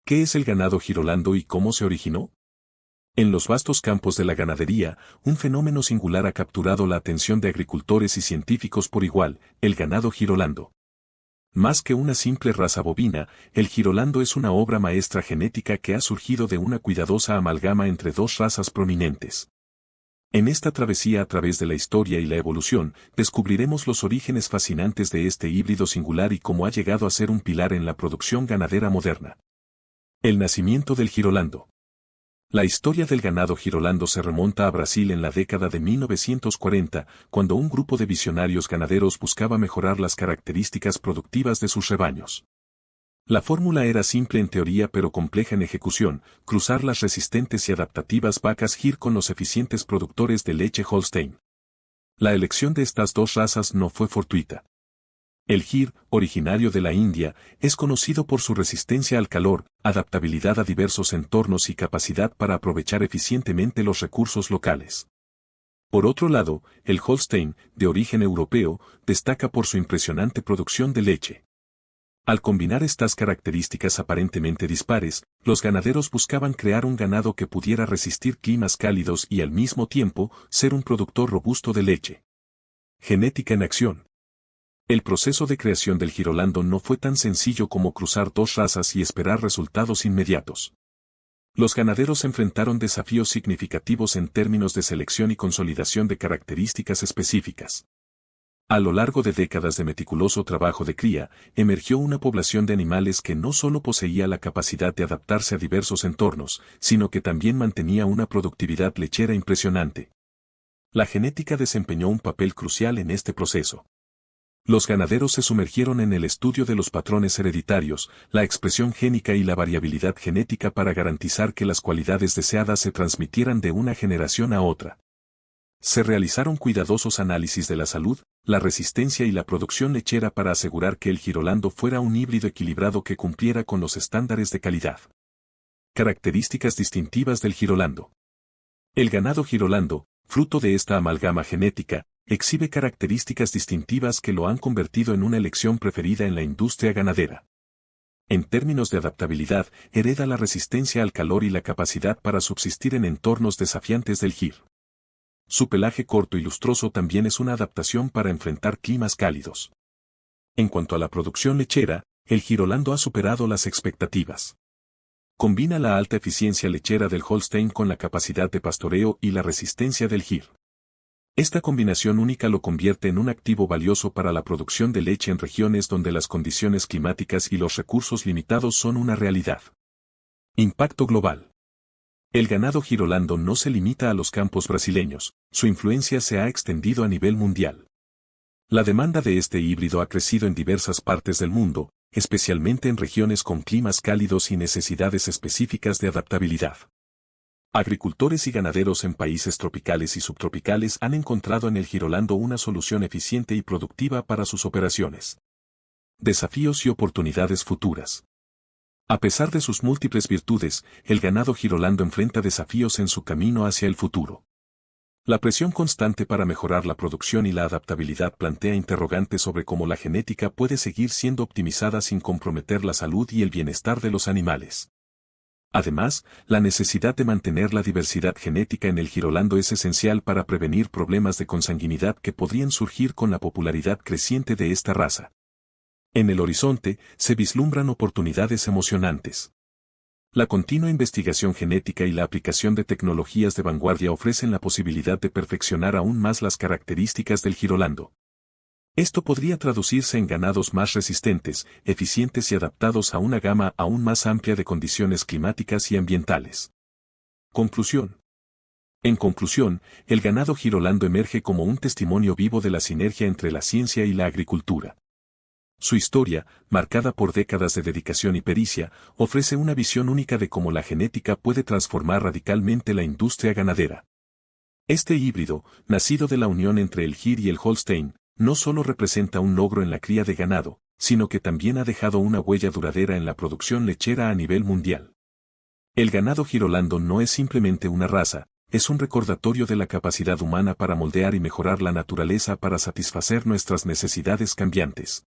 ¿Qué es el ganado girolando y cómo se originó? En los vastos campos de la ganadería, un fenómeno singular ha capturado la atención de agricultores y científicos por igual, el ganado girolando. Más que una simple raza bovina, el girolando es una obra maestra genética que ha surgido de una cuidadosa amalgama entre dos razas prominentes. En esta travesía a través de la historia y la evolución, descubriremos los orígenes fascinantes de este híbrido singular y cómo ha llegado a ser un pilar en la producción ganadera moderna. El nacimiento del girolando. La historia del ganado girolando se remonta a Brasil en la década de 1940, cuando un grupo de visionarios ganaderos buscaba mejorar las características productivas de sus rebaños. La fórmula era simple en teoría pero compleja en ejecución: cruzar las resistentes y adaptativas vacas Gir con los eficientes productores de leche Holstein. La elección de estas dos razas no fue fortuita. El Gir, originario de la India, es conocido por su resistencia al calor, adaptabilidad a diversos entornos y capacidad para aprovechar eficientemente los recursos locales. Por otro lado, el Holstein, de origen europeo, destaca por su impresionante producción de leche. Al combinar estas características aparentemente dispares, los ganaderos buscaban crear un ganado que pudiera resistir climas cálidos y al mismo tiempo ser un productor robusto de leche. Genética en acción. El proceso de creación del girolando no fue tan sencillo como cruzar dos razas y esperar resultados inmediatos. Los ganaderos enfrentaron desafíos significativos en términos de selección y consolidación de características específicas. A lo largo de décadas de meticuloso trabajo de cría, emergió una población de animales que no solo poseía la capacidad de adaptarse a diversos entornos, sino que también mantenía una productividad lechera impresionante. La genética desempeñó un papel crucial en este proceso. Los ganaderos se sumergieron en el estudio de los patrones hereditarios, la expresión génica y la variabilidad genética para garantizar que las cualidades deseadas se transmitieran de una generación a otra. Se realizaron cuidadosos análisis de la salud, la resistencia y la producción lechera para asegurar que el girolando fuera un híbrido equilibrado que cumpliera con los estándares de calidad. Características distintivas del girolando. El ganado girolando, fruto de esta amalgama genética, exhibe características distintivas que lo han convertido en una elección preferida en la industria ganadera. En términos de adaptabilidad, hereda la resistencia al calor y la capacidad para subsistir en entornos desafiantes del Gir. Su pelaje corto y lustroso también es una adaptación para enfrentar climas cálidos. En cuanto a la producción lechera, el girolando ha superado las expectativas. Combina la alta eficiencia lechera del Holstein con la capacidad de pastoreo y la resistencia del Gir. Esta combinación única lo convierte en un activo valioso para la producción de leche en regiones donde las condiciones climáticas y los recursos limitados son una realidad. Impacto global. El ganado girolando no se limita a los campos brasileños, su influencia se ha extendido a nivel mundial. La demanda de este híbrido ha crecido en diversas partes del mundo, especialmente en regiones con climas cálidos y necesidades específicas de adaptabilidad. Agricultores y ganaderos en países tropicales y subtropicales han encontrado en el girolando una solución eficiente y productiva para sus operaciones. Desafíos y oportunidades futuras. A pesar de sus múltiples virtudes, el ganado girolando enfrenta desafíos en su camino hacia el futuro. La presión constante para mejorar la producción y la adaptabilidad plantea interrogantes sobre cómo la genética puede seguir siendo optimizada sin comprometer la salud y el bienestar de los animales. Además, la necesidad de mantener la diversidad genética en el girolando es esencial para prevenir problemas de consanguinidad que podrían surgir con la popularidad creciente de esta raza. En el horizonte, se vislumbran oportunidades emocionantes. La continua investigación genética y la aplicación de tecnologías de vanguardia ofrecen la posibilidad de perfeccionar aún más las características del girolando. Esto podría traducirse en ganados más resistentes, eficientes y adaptados a una gama aún más amplia de condiciones climáticas y ambientales. Conclusión. En conclusión, el ganado girolando emerge como un testimonio vivo de la sinergia entre la ciencia y la agricultura. Su historia, marcada por décadas de dedicación y pericia, ofrece una visión única de cómo la genética puede transformar radicalmente la industria ganadera. Este híbrido, nacido de la unión entre el Gir y el Holstein, no solo representa un logro en la cría de ganado, sino que también ha dejado una huella duradera en la producción lechera a nivel mundial. El ganado girolando no es simplemente una raza, es un recordatorio de la capacidad humana para moldear y mejorar la naturaleza para satisfacer nuestras necesidades cambiantes.